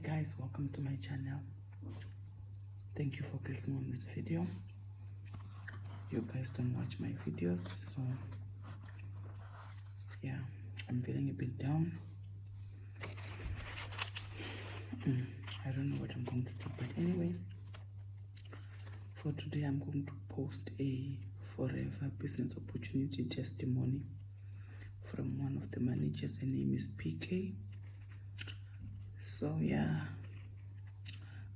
guys, welcome to my channel. Thank you for clicking on this video. You guys don't watch my videos, so yeah, I'm feeling a bit down. I don't know what I'm going to do, but anyway, for today I'm going to post a forever business opportunity testimony from one of the managers. Her name is PK. So yeah,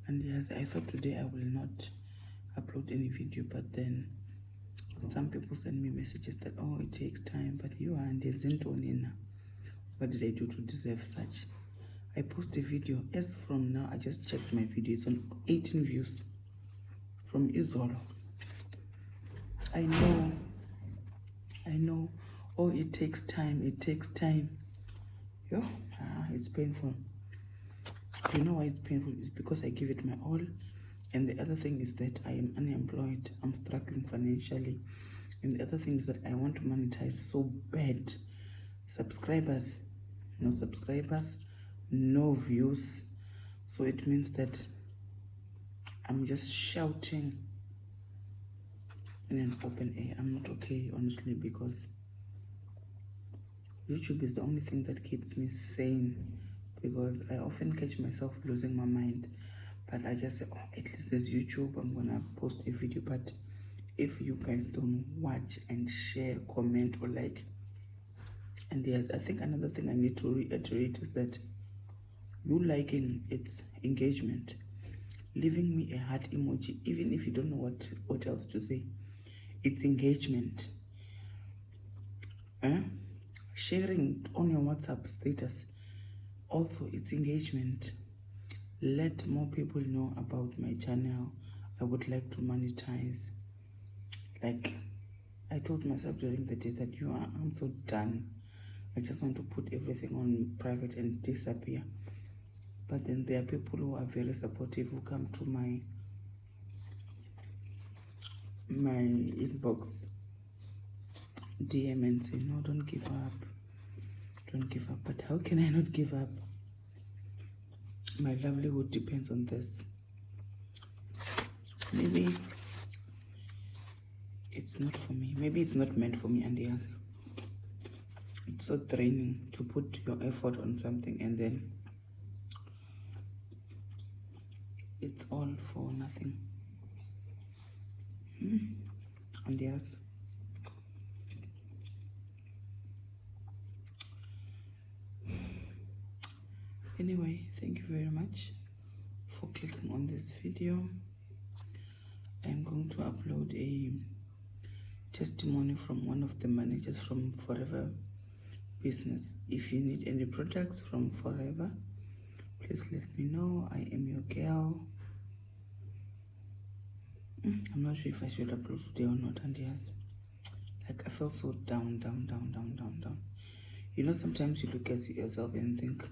and yes, I thought today I will not upload any video, but then some people send me messages that, oh, it takes time, but you are and what did I do to deserve such? I post a video. As from now, I just checked my video. It's on 18 views from Izolo. I know. Oh, it takes time. It's painful. You know why it's painful? It's because I give it my all. And the other thing is that I am unemployed. I'm struggling financially. And the other thing is that I want to monetize so bad. Subscribers, no subscribers, no views. So it means that I'm just shouting in an open air. I'm not okay, honestly, because YouTube is the only thing that keeps me sane, because I often catch myself losing my mind. But I just say, oh, at least there's YouTube, I'm gonna post a video. But if you guys don't watch and share, comment or like, and yes, I think another thing I need to reiterate is that you liking, it's engagement. Leaving me a heart emoji, even if you don't know what else to say, it's engagement. Sharing on your WhatsApp status, also it's engagement. Let more people know about my channel. I would like to monetize. Like I told myself during the day that I'm so done. I just want to put everything on private and disappear. But then there are people who are very supportive, who come to my inbox, DM and say, no, don't give up. But how can I not give up? My livelihood depends on this. Maybe it's not for me. Maybe it's not meant for me. And yes, it's so draining to put your effort on something and then it's all for nothing. And yes, anyway, thank you very much for clicking on this video. I'm going to upload a testimony from one of the managers from Forever Business. If you need any products from Forever, please let me know. I am your girl. I'm not sure if I should upload today or not. And yes, like I felt so down. You know, sometimes you look at yourself and think,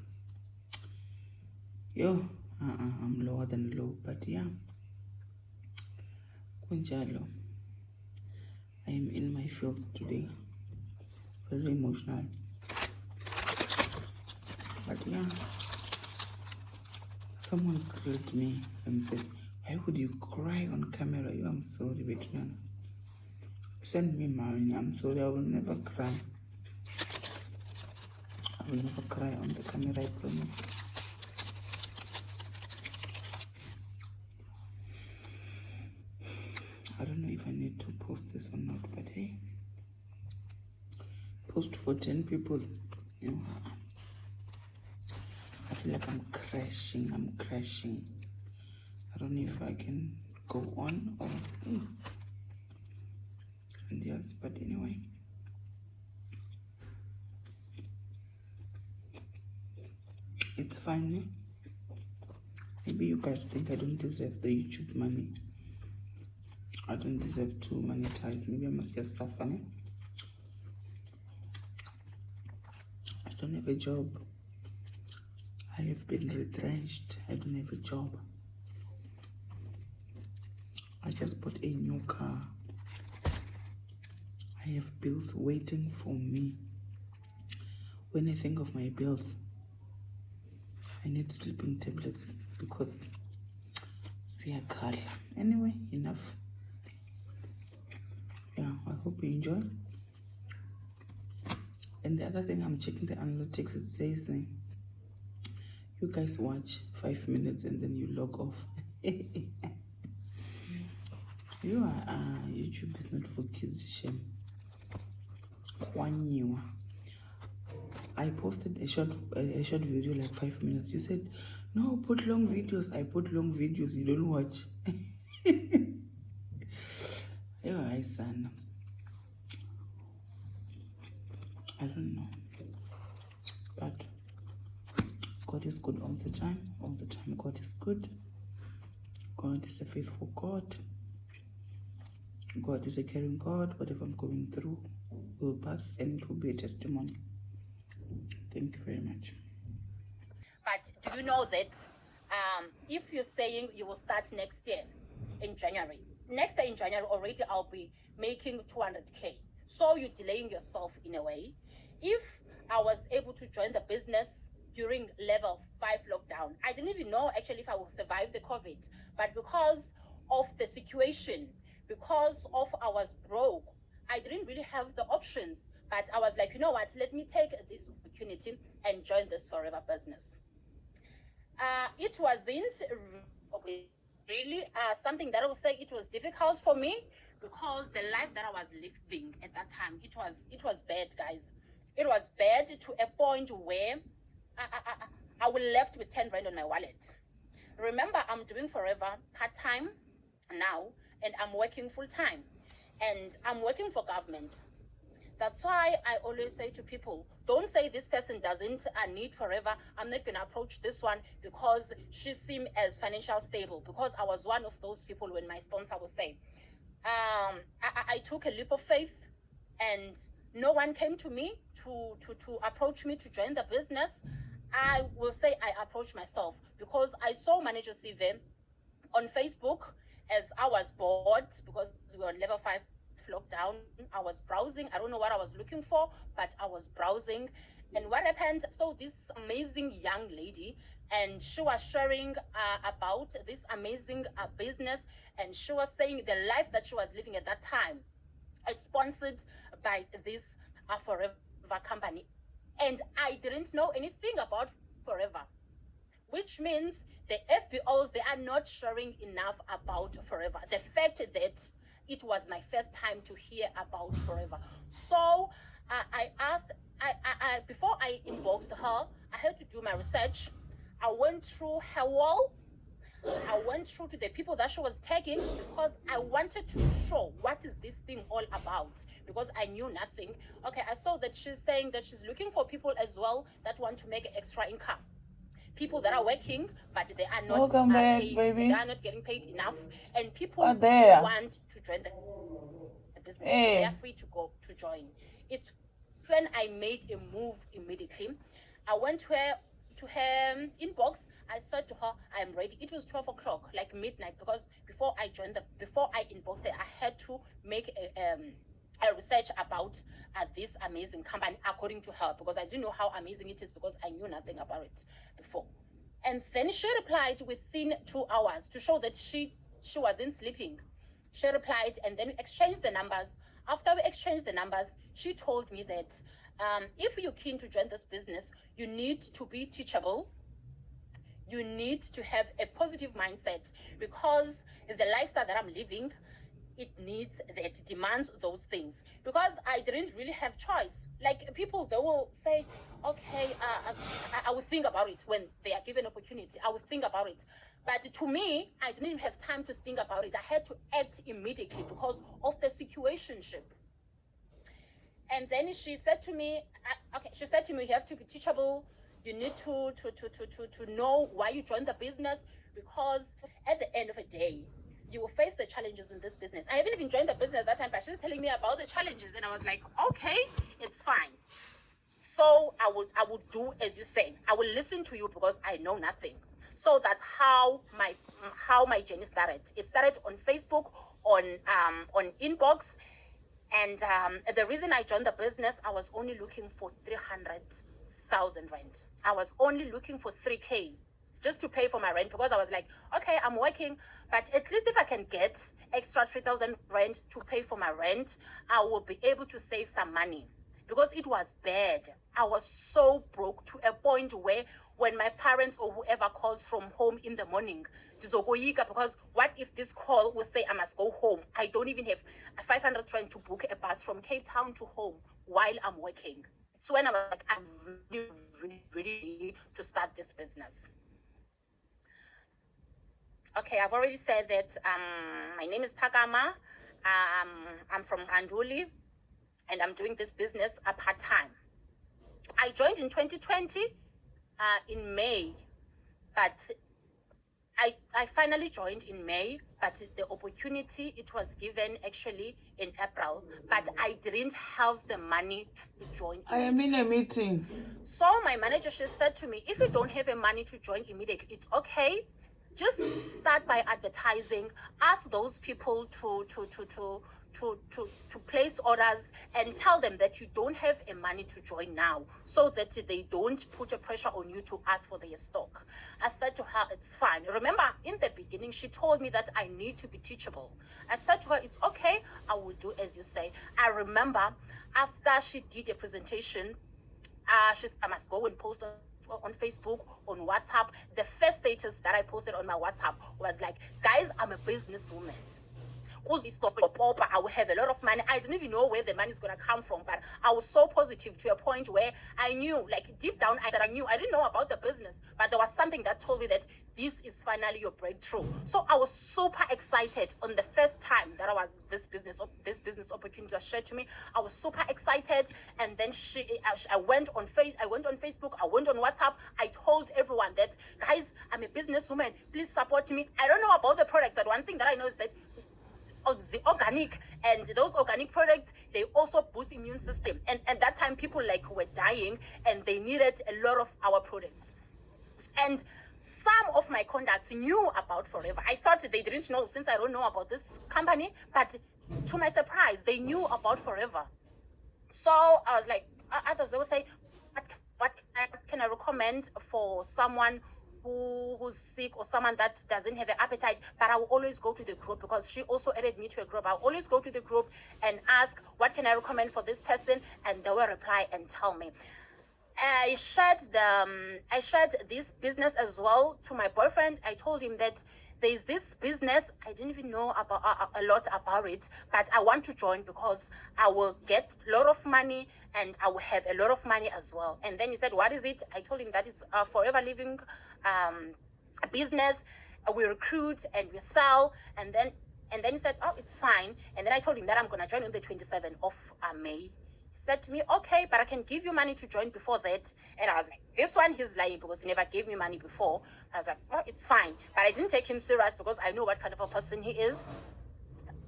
yo, I'm lower than low. But yeah, Kunjalo, I am in my fields today. Very emotional. But yeah, someone called me and said, why would you cry on camera? I'm sorry, but man, send me money. I'm sorry, I will never cry. I will never cry on the camera, I promise. I don't know if I need to post this or not, but hey, post for 10 people. You know, I feel like I'm crashing. I don't know if I can go on or and yes, but anyway, it's fine. Maybe you guys think I don't deserve the YouTube money. I don't deserve to monetize. Maybe I must just suffer. I don't have a job. I have been retrenched. I don't have a job. I just bought a new car. I have bills waiting for me. When I think of my bills, I need sleeping tablets because siyakhala. Anyway, enough. Yeah, I hope you enjoy. And the other thing, I'm checking the analytics. It says you guys watch 5 minutes and then you log off. YouTube is not for kids, shame. I posted a short video like 5 minutes. You said, no, put long videos. I put long videos. You don't watch. Yeah, son. I don't know. But God is good all the time. All the time, God is good. God is a faithful God. God is a caring God. Whatever I'm going through will pass and it will be a testimony. Thank you very much. But do you know that if you're saying you will start next year in January, next year in January already I'll be making 200K. So you're delaying yourself in a way. If I was able to join the business during level 5 lockdown, I didn't even know actually if I will survive the COVID. But because of the situation, because of I was broke, I didn't really have the options. But I was like, you know what, let me take this opportunity and join this forever business. It wasn't really something that I would say it was difficult for me, because the life that I was living at that time, it was bad, guys. It was bad to a point where I was left with 10 rand on my wallet. Remember, I'm doing forever part-time now, and I'm working full-time, and I'm working for government. That's why I always say to people, don't say this person doesn't need forever. I'm not going to approach this one because she seemed as financial stable, because I was one of those people when my sponsor would say, I took a leap of faith, and no one came to me to approach me to join the business. I will say I approached myself because I saw Manager CV on Facebook as I was bored because we were on level 5 lockdown. I was browsing. I don't know what I was looking for, but I was browsing. And what happened, so this amazing young lady, and she was sharing about this amazing business, and she was saying the life that she was living at that time. It's sponsored by this forever company, and I didn't know anything about forever, which means the FBOs, they are not sharing enough about forever. The fact that it was my first time to hear about forever. So I asked, before I inboxed her, I had to do my research. I went through her wall. I went through to the people that she was tagging, because I wanted to show what is this thing all about, because I knew nothing. Okay, I saw that she's saying that she's looking for people as well that want to make extra income. People that are working, but they are not paid, baby. They are not getting paid enough, and people who want to join the business, they are free to go to join. It's when I made a move immediately. I went to her inbox. I said to her, I'm ready. It was 12 o'clock, like midnight, because before I inboxed her, I had to make a research about this amazing company according to her, because I didn't know how amazing it is, because I knew nothing about it before. And then she replied within 2 hours to show that she wasn't sleeping. She replied, and then we exchanged the numbers. After we exchanged the numbers, she told me that if you're keen to join this business, you need to be teachable. You need to have a positive mindset, because the lifestyle that I'm living, it demands those things, because I didn't really have choice. Like, people, they will say, okay, I will think about it when they are given opportunity. I will think about it. But to me, I didn't have time to think about it. I had to act immediately because of the situationship. And then she said to me, you have to be teachable. You need to know why you joined the business, because at the end of the day, you will face the challenges in this business. I haven't even joined the business at that time, but she's telling me about the challenges, and I was like, okay, it's fine. So I would do as you say. I will listen to you because I know nothing. So that's how my journey started. It started on Facebook, on inbox, and the reason I joined the business, I was only looking for 300,000 rand. I was only looking for 3K just to pay for my rent, because I was like, okay, I'm working, but at least if I can get extra 3,000 rent to pay for my rent, I will be able to save some money, because it was bad. I was so broke to a point where when my parents or whoever calls from home in the morning, because what if this call will say I must go home? I don't even have 500 rand to book a bus from Cape Town to home while I'm working. So when I was like, I'm really need to start this business. Okay, I've already said that my name is Pagama. I'm from Anduli, and I'm doing this business part-time. I joined in 2020 in May, but I finally joined in May, but the opportunity, it was given actually in April, but I didn't have the money to join. I am in a meeting. So my manager, she said to me, if you don't have the money to join immediately, it's okay. Just start by advertising. Ask those people to place orders, and tell them that you don't have a money to join now, so that they don't put a pressure on you to ask for their stock. I said to her, it's fine. Remember, in the beginning, she told me that I need to be teachable. I said to her, it's okay, I will do as you say. I remember after she did a presentation, she said I must go and post on Facebook, on WhatsApp. The first status that I posted on my WhatsApp was like, guys, I'm a businesswoman. I will have a lot of money. I didn't even know where the money is going to come from, but I was so positive to a point where I knew, like deep down, I didn't know about the business, but there was something that told me that this is finally your breakthrough. So I was super excited on the first time that this business opportunity was shared to me. I was super excited, and then I went on Facebook, I went on WhatsApp. I told everyone that, guys, I'm a businesswoman. Please support me. I don't know about the products, but one thing that I know is that the organic, and those organic products, they also boost immune system, and at that time people like were dying and they needed a lot of our products. And some of my contacts knew about Forever. I thought they didn't know, since I don't know about this company, but to my surprise, they knew about Forever. So I was like, others, they would say, what can I recommend for someone who's sick, or someone that doesn't have an appetite? But I will always go to the group, because she also added me to a group. I'll always go to the group and ask, what can I recommend for this person? And they will reply and tell me. I shared this business as well to my boyfriend. I told him that there's this business, I didn't even know about a lot about it, but I want to join because I will get a lot of money and I will have a lot of money as well. And then he said, what is it? I told him that it's a Forever Living business. We recruit and we sell, and then he said, oh, it's fine. And then I told him that I'm gonna join on the 27th of May. Said to me, okay, but I can give you money to join before that. And I was like, this one, he's lying, because he never gave me money before. I was like, oh, it's fine. But I didn't take him serious, because I know what kind of a person he is.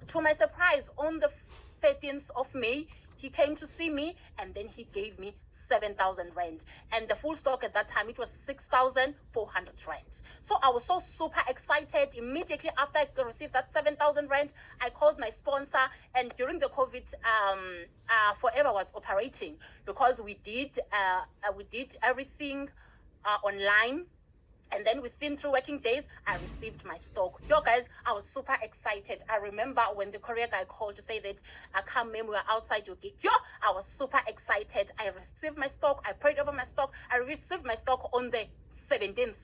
To my surprise, on the 13th of May, he came to see me, and then he gave me 7,000 rand. And the full stock at that time, it was 6,400 rand. So I was so super excited. Immediately after I received that 7,000 rand, I called my sponsor. And during the COVID, Forever was operating, because we did everything online. And then within 3 working days, I received my stock. Yo, guys, I was super excited. I remember when the courier guy called to say that, come, ma'am, we are outside your gate. Yo, I was super excited. I received my stock. I prayed over my stock. I received my stock on the 17th.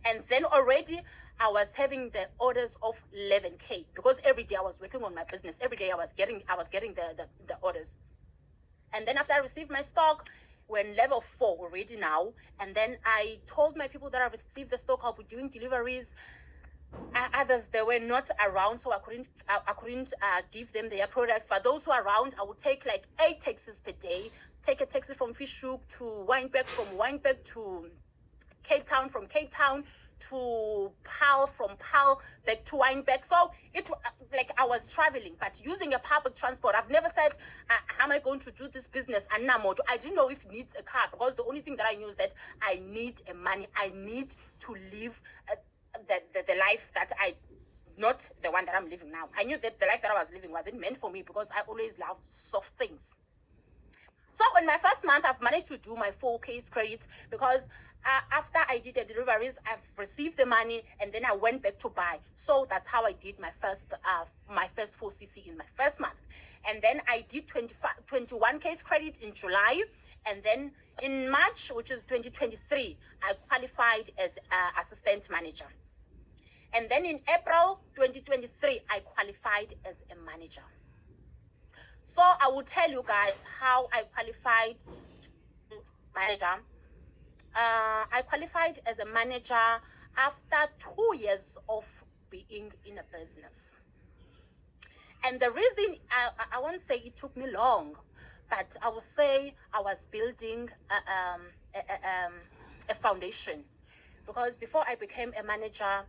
And then already I was having the orders of 11K, because every day I was working on my business. Every day I was getting the orders. And then after I received my stock, we're in level 4 already now. And then I told my people that I received the stock, I'll be doing deliveries. Others, they were not around, so I couldn't give them their products. But those who are around, I would take like 8 taxis per day. Take a taxi from Fishhoek to Wynberg, from Wynberg to Cape Town, from Cape Town to Paarl, from Paarl back to Wynberg. So it like I was traveling, but using a public transport. I've never said, how am I going to do this business? And I didn't know if it needs a car, because the only thing that I knew is that I need money. I need to live the life that not the one that I'm living now. I knew that the life that I was living wasn't meant for me, because I always love soft things. So in my first month, I've managed to do my 4 case credits because after I did the deliveries, I've received the money and then I went back to buy. So that's how I did my first 4cc in my first month. And then I did 21 case credits in July. And then in March, which is 2023, I qualified as assistant manager. And then in April 2023, I qualified as a manager. So I will tell you guys how I qualified to manager. I qualified as a manager after 2 years of being in a business. And the reason, I won't say it took me long, but I will say I was building a foundation. Because before I became a manager,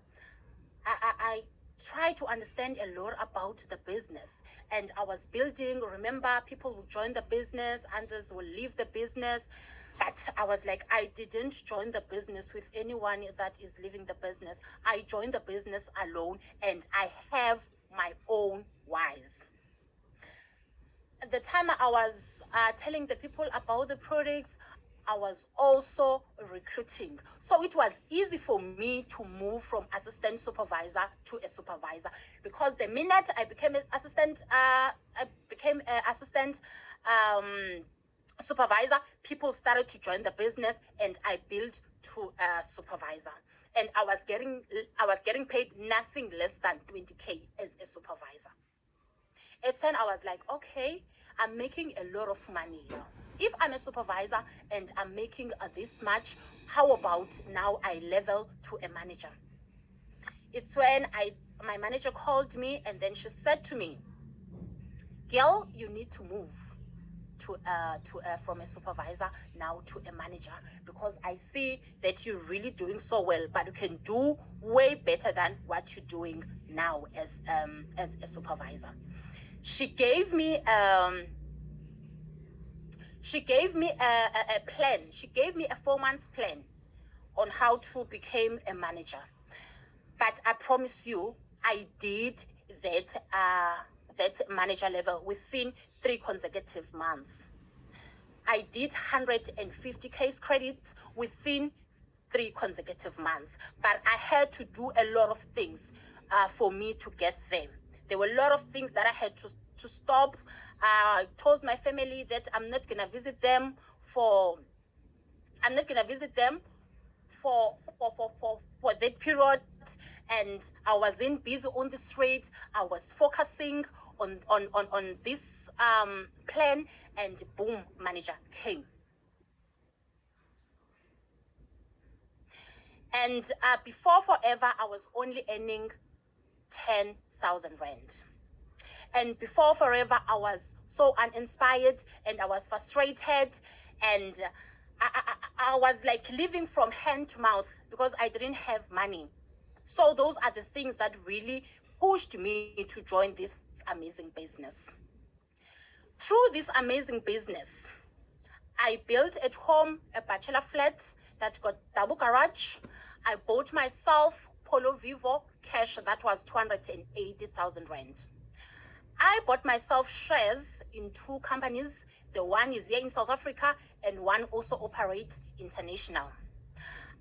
I tried to understand a lot about the business, and I was building. Remember, people will join the business, others will leave the business, but I was like, I didn't join the business with anyone that is leaving the business. I joined the business alone, and I have my own whys. At the time I was telling the people about the products, I was also recruiting. So it was easy for me to move from assistant supervisor to a supervisor, because the minute I became an assistant, supervisor, people started to join the business, and I built to a supervisor. And I was getting paid nothing less than 20K as a supervisor. At then I was like, okay, I'm making a lot of money here. If I'm a supervisor and I'm making this much, how about now I level to a manager? It's when my manager called me, and then she said to me, girl, you need to move from a supervisor now to a manager, because I see that you're really doing so well, but you can do way better than what you're doing now as a supervisor. She gave me a plan. She gave me a 4-month plan on how to become a manager. But I promise you, I did that manager level within 3 consecutive months. I did 150 case credits within 3 consecutive months. But I had to do a lot of things for me to get there. There were a lot of things that I had to stop. I told my family that I'm not gonna visit them for that period, and I wasn't busy on the street. I was focusing on this plan, and boom, manager came. And before forever, I was only earning 10,000 rand. And before forever, I was so uninspired, and I was frustrated, and I was like living from hand to mouth because I didn't have money. So those are the things that really pushed me to join this amazing business. Through this amazing business, I built at home a bachelor flat that got double garage. I bought myself Polo Vivo cash that was 280,000 rand. I bought myself shares in 2 companies. The one is here in South Africa, and one also operates international.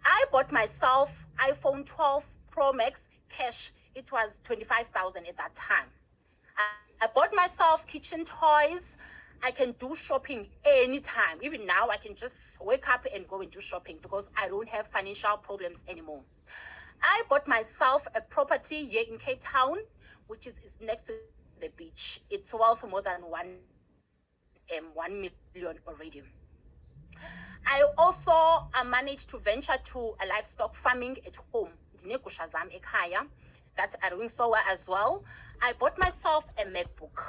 I bought myself iPhone 12 Pro Max cash. It was 25,000 at that time. I bought myself kitchen toys. I can do shopping anytime. Even now, I can just wake up and go and do shopping because I don't have financial problems anymore. I bought myself a property here in Cape Town, which is next to the beach. It's worth more than 1 million already. I also managed to venture to a livestock farming at home. That are doing so well as well. I bought myself a MacBook.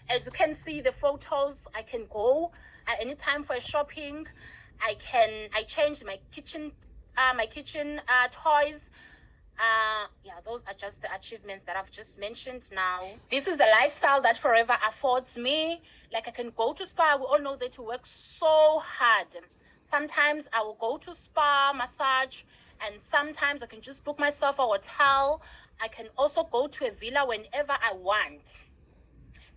As you can see the photos, I can go at any time for shopping. I changed my kitchen toys. Yeah, those are just the achievements that I've just mentioned now. This is the lifestyle that Forever affords me. Like, I can go to spa. We all know that you work so hard. Sometimes I will go to spa, massage, and sometimes I can just book myself a hotel. I can also go to a villa whenever I want,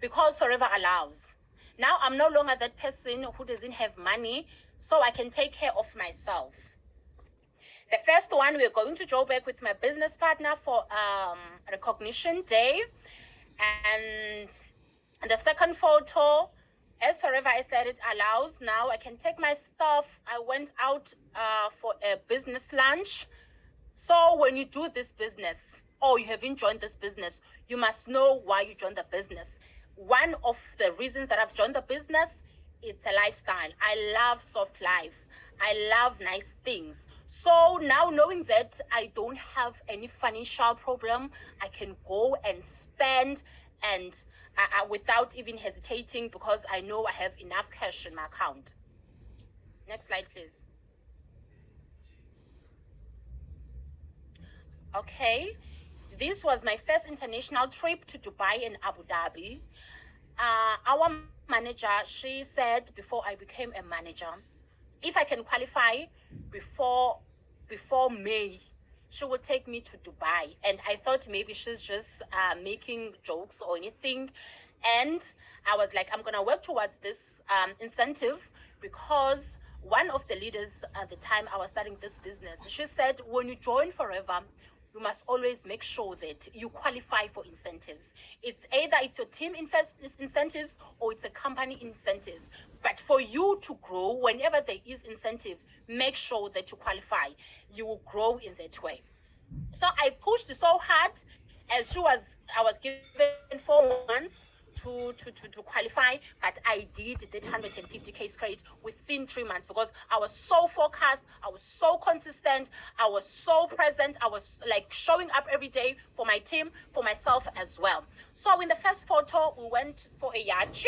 because Forever allows. Now I'm no longer that person who doesn't have money, so I can take care of myself. The first one, we're going to Joburg with my business partner for recognition day. And the second photo, as forever I said, it allows. Now I can take my stuff. I went out for a business lunch. So when you do this business, or you haven't joined this business, you must know why you joined the business. One of the reasons that I've joined the business, it's a lifestyle. I love soft life. I love nice things. So now knowing that I don't have any financial problem, I can go and spend and without even hesitating, because I know I have enough cash in my account. Next slide, please. Okay, this was my first international trip to Dubai and Abu Dhabi. Our manager, she said before I became a manager, if I can qualify before May, she would take me to Dubai. And I thought maybe she's just making jokes or anything. And I was like, I'm gonna work towards this incentive, because one of the leaders at the time I was starting this business, she said, when you join Forever, you must always make sure that you qualify for incentives. It's either it's your team incentives or it's a company incentives. But for you to grow, whenever there is incentive, make sure that you qualify. You will grow in that way. So I pushed so hard, as I was given 4 months to qualify, but I did that 150k straight within 3 months, because I was so focused, I was so consistent, I was so present, I was like showing up every day for my team, for myself as well. So in the first photo, we went for a yachi,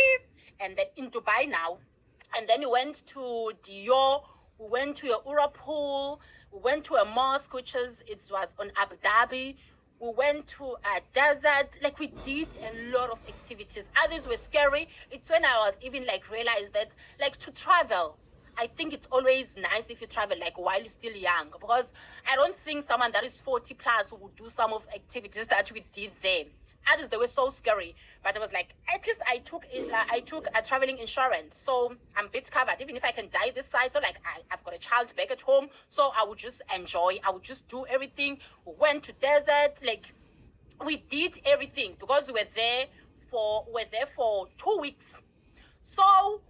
and then in Dubai now, and then we went to Dior, we went to a Ura pool, we went to a mosque, which was on Abu Dhabi. We went to a desert. Like, we did a lot of activities. Others were scary. It's when I was even like realized that like to travel, I think it's always nice if you travel like while you're still young, because I don't think someone that is 40 plus would do some of activities that we did there. Others, they were so scary, but I was like, at least I took a traveling insurance, so I'm a bit covered, even if I can die this side. So like I've got a child back at home, so I would just enjoy, I would just do everything. We went to desert, like we did everything, because we were there for 2 weeks. So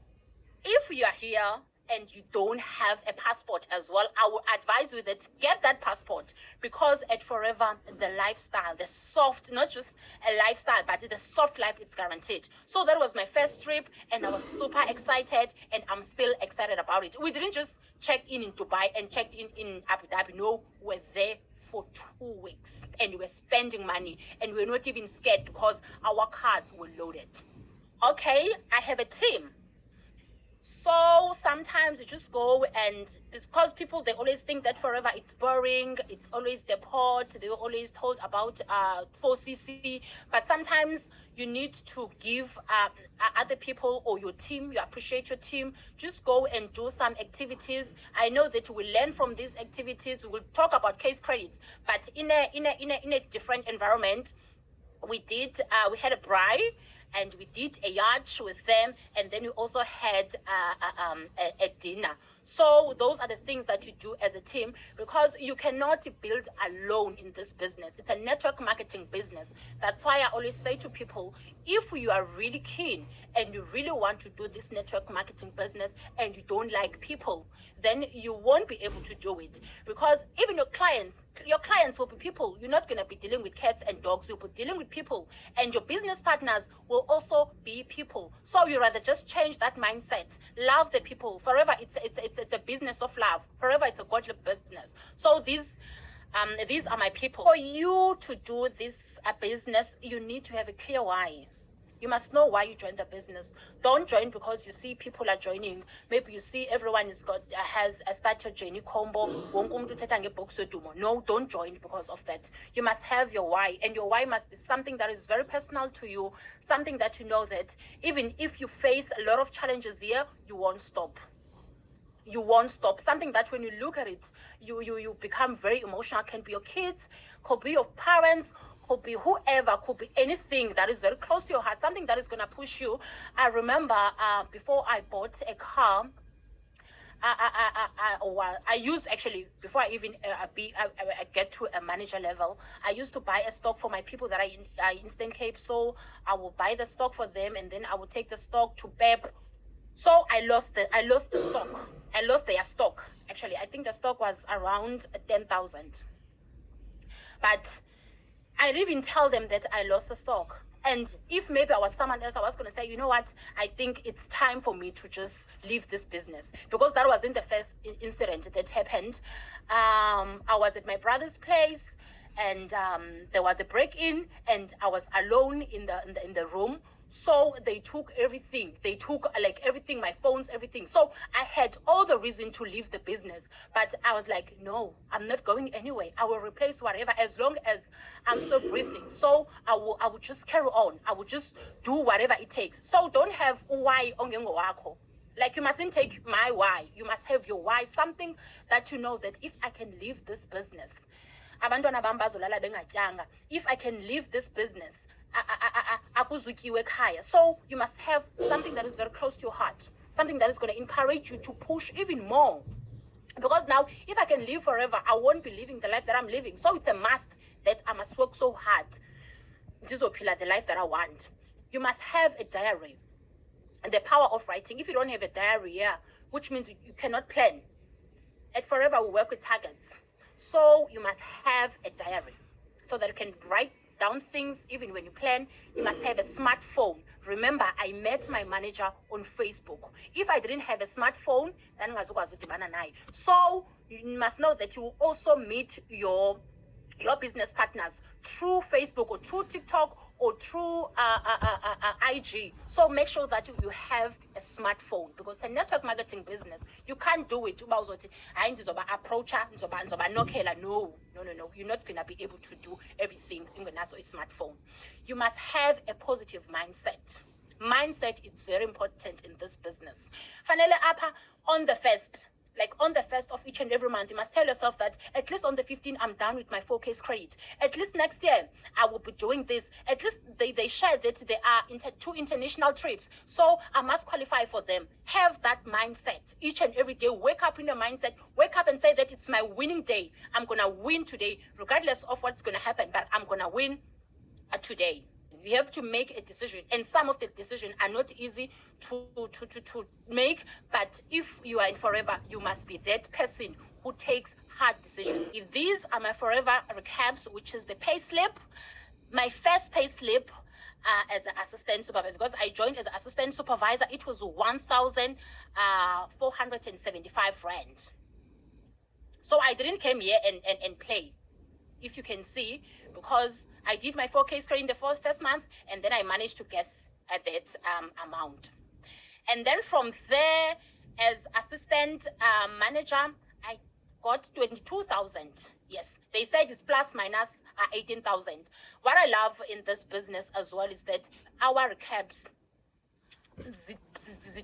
if you are here and you don't have a passport as well, I would advise you that get that passport, because at Forever, the lifestyle, the soft, not just a lifestyle, but the soft life, it's guaranteed. So that was my first trip, and I was super excited, and I'm still excited about it. We didn't just check in Dubai and checked in Abu Dhabi. No, we're there for 2 weeks, and we were spending money, and we were not even scared, because our cards were loaded. Okay, I have a team. So sometimes you just go, and because people, they always think that Forever it's boring, it's always the pot, they were always told about 4cc, but sometimes you need to give other people or your team, you appreciate your team, just go and do some activities. I know that we learn from these activities. We will talk about case credits, but in a different environment. We had a braai, and we did a yacht with them, and then we also had a dinner. So those are the things that you do as a team, because you cannot build alone in this business. It's a network marketing business. That's why I always say to people, if you are really keen and you really want to do this network marketing business and you don't like people, then you won't be able to do it, because even your clients will be people. You're not going to be dealing with cats and dogs. You'll be dealing with people, and your business partners will also be people. So you rather just change that mindset. Love the people. Forever, it's a business of love. Forever, it's a godly business. So these are my people. For you to do this business, you need to have a clear why. You must know why you joined the business. Don't join because you see people are joining. Maybe you see everyone has a started journey combo. No, don't join because of that. You must have your why, and your why must be something that is very personal to you, something that you know that even if you face a lot of challenges here, you won't stop. You won't stop. Something that when you look at it, you become very emotional. Can be your kids, could be your parents, could be whoever, could be anything that is very close to your heart, something that is going to push you. I remember before I bought a car, I used, actually, before I even I get to a manager level, I used to buy a stock for my people that I Instant Cape. So I will buy the stock for them, and then I will take the stock to PEP. So I lost the stock. I lost their stock. Actually, I think the stock was around 10,000. But I didn't even tell them that I lost the stock. And if maybe I was someone else, I was going to say, you know what, I think it's time for me to just leave this business. Because that wasn't the first incident that happened. I was at my brother's place, and there was a break-in, and I was alone in the room. So they took everything. They took like everything, my phones, everything. So I had all the reason to leave the business. But I was like, no, I'm not going anywhere. I will replace whatever as long as I'm still breathing. So I will just carry on. I will just do whatever it takes. So don't have why ongengo wako. Like, you mustn't take my why. You must have your why. Something that you know that if I can leave this business, if I can leave this business, so you must have something that is very close to your heart, something that is going to encourage you to push even more. Because now, if I can live forever, I won't be living the life that I'm living. So it's a must that I must work so hard. This will pillar the life that I want. You must have a diary. And the power of writing. If you don't have a diary, which means you cannot plan. At Forever, we work with targets. So you must have a diary so that you can write down things. Even when you plan, you must have a smartphone. Remember, I met my manager on Facebook. If I didn't have a smartphone, then so you must know that you will also meet your business partners through Facebook or through TikTok or through IG. So make sure that you have a smartphone, because it's a network marketing business. You can't do it. Approacher, no. You're not gonna be able to do everything in a smartphone. You must have a positive mindset. Mindset is very important in this business. Finally, on the first of each and every month, you must tell yourself that at least on the 15th, I'm done with my 4K credit. At least next year, I will be doing this. At least they share that there are 2 international trips. So I must qualify for them. Have that mindset each and every day. Wake up in your mindset. Wake up and say that it's my winning day. I'm going to win today, regardless of what's going to happen, but I'm going to win today. You have to make a decision, and some of the decisions are not easy to make, but if you are in Forever, you must be that person who takes hard decisions. These are my Forever recaps, which is the pay slip. My first pay slip as an assistant supervisor, because I joined as an assistant supervisor, it was 1,475 rand. So I didn't come here and play, if you can see, because I did my 4K credit in the first month, and then I managed to get that amount. And then from there, as assistant manager, I got 22,000. Yes, they said it's plus minus 18,000. What I love in this business as well is that our recaps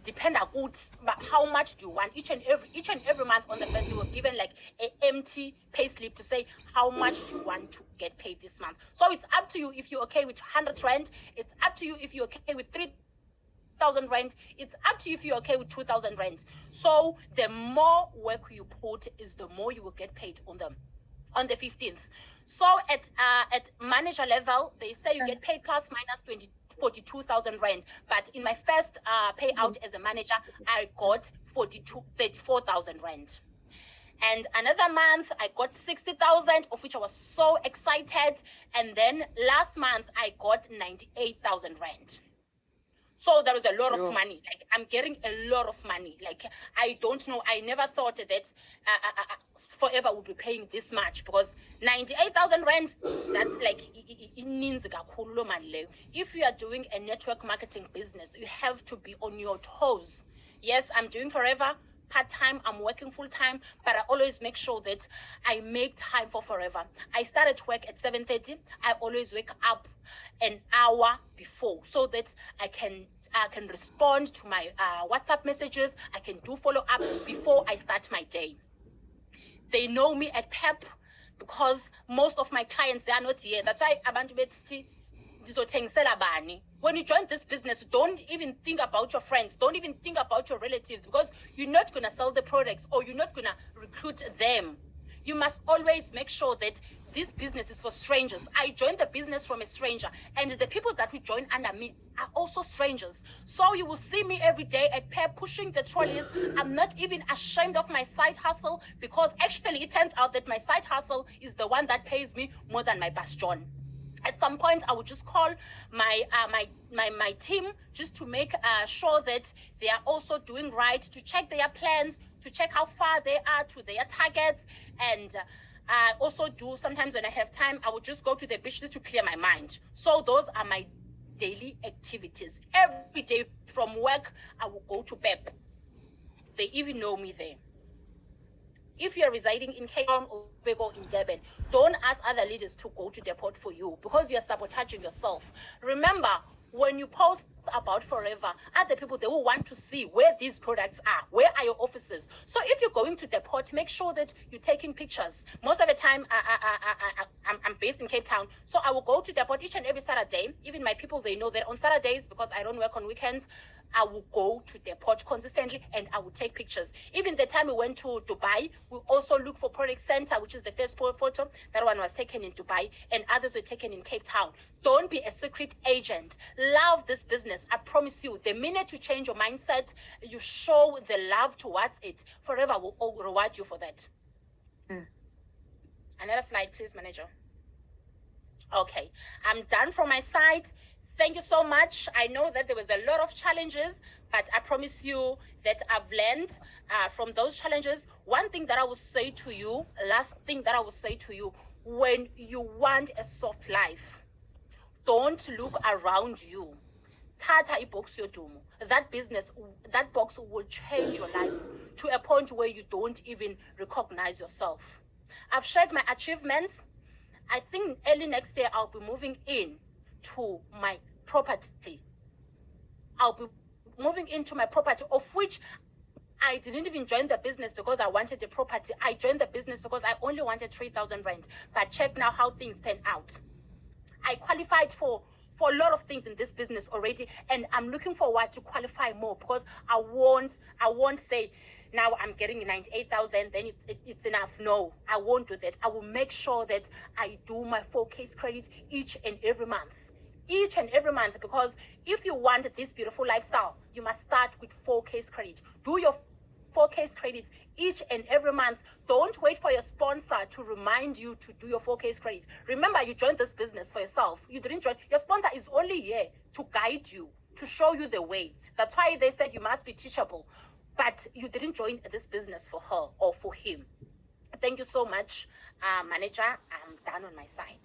depend on but how much do you want. Each and every month on the first, you were given like an empty pay slip to say how much do you want to get paid this month. So it's up to you if you're okay with 100 rand. It's up to you if you're okay with 3,000 rand. It's up to you if you're okay with 2,000 rand. So the more work you put is the more you will get paid on the 15th. So at manager level, they say you get paid plus minus 42,000 rand, but in my first payout as a manager, I got 34,000 rand. And another month, I got 60,000, of which I was so excited. And then last month, I got 98,000 rand. So there is a lot of money. Like, I'm getting a lot of money. Like, I don't know. I never thought that Forever would be paying this much, because 98,000 rand, that's like, it means if you are doing a network marketing business, you have to be on your toes. Yes, I'm doing Forever part-time, I'm working full-time, but I always make sure that I make time for Forever. I started work at 7:30. I always wake up an hour before so that I can respond to my WhatsApp messages. I can do follow-up before I start my day. They know me at PEP because most of my clients, they are not here. That's why abantu bethi ndizothengisela bani. When you join this business, don't even think about your friends. Don't even think about your relatives, because you're not going to sell the products or you're not going to recruit them. You must always make sure that this business is for strangers. I joined the business from a stranger, and the people that will join under me are also strangers. So you will see me every day at PEP pushing the trolleys. I'm not even ashamed of my side hustle, because actually it turns out that my side hustle is the one that pays me more than my bastion. At some point, I would just call my team just to make sure that they are also doing right, to check their plans, to check how far they are to their targets, and also do, sometimes when I have time, I would just go to the beach just to clear my mind. So those are my daily activities. Every day from work, I will go to PEP. They even know me there. If you're residing in Cape Town or in Durban, don't ask other leaders to go to the port for you, because you're sabotaging yourself. Remember, when you post about Forever, other people, they will want to see where these products are, where are your offices. So if you're going to the port, make sure that you're taking pictures. Most of the time, I'm based in Cape Town, so I will go to the port each and every Saturday. Even my people, they know that on Saturdays, because I don't work on weekends, I will go to the port consistently and I will take pictures. Even the time we went to Dubai, we also look for product center, which is the first photo. That one was taken in Dubai, and others were taken in Cape Town. Don't be a secret agent. Love this business. I promise you, the minute you change your mindset, you show the love towards it, Forever will reward you for that. Another slide, please, manager. Okay, I'm done from my side. Thank you so much. I know that there was a lot of challenges, but I promise you that I've learned from those challenges. One thing that I will say to you, last thing that I will say to you, when you want a soft life, don't look around you. Tata ibox yodumo. That business, that box will change your life to a point where you don't even recognize yourself. I've shared my achievements. I think early next year I'll be moving in to my property. I'll be moving into my property, of which I didn't even join the business because I wanted the property. I joined the business because I only wanted 3,000 rand. But check now how things turn out. I qualified for a lot of things in this business already, and I'm looking forward to qualify more, because I won't say now I'm getting 98,000, then it's enough. No, I won't do that. I will make sure that I do my 4K credit each and every month. Each and every month, because if you want this beautiful lifestyle, you must start with 4K credit. Do your 4K credits each and every month. Don't wait for your sponsor to remind you to do your 4K credits. Remember, you joined this business for yourself. You didn't join. Your sponsor is only here to guide you, to show you the way. That's why they said you must be teachable. But you didn't join this business for her or for him. Thank you so much, manager. I'm done on my side.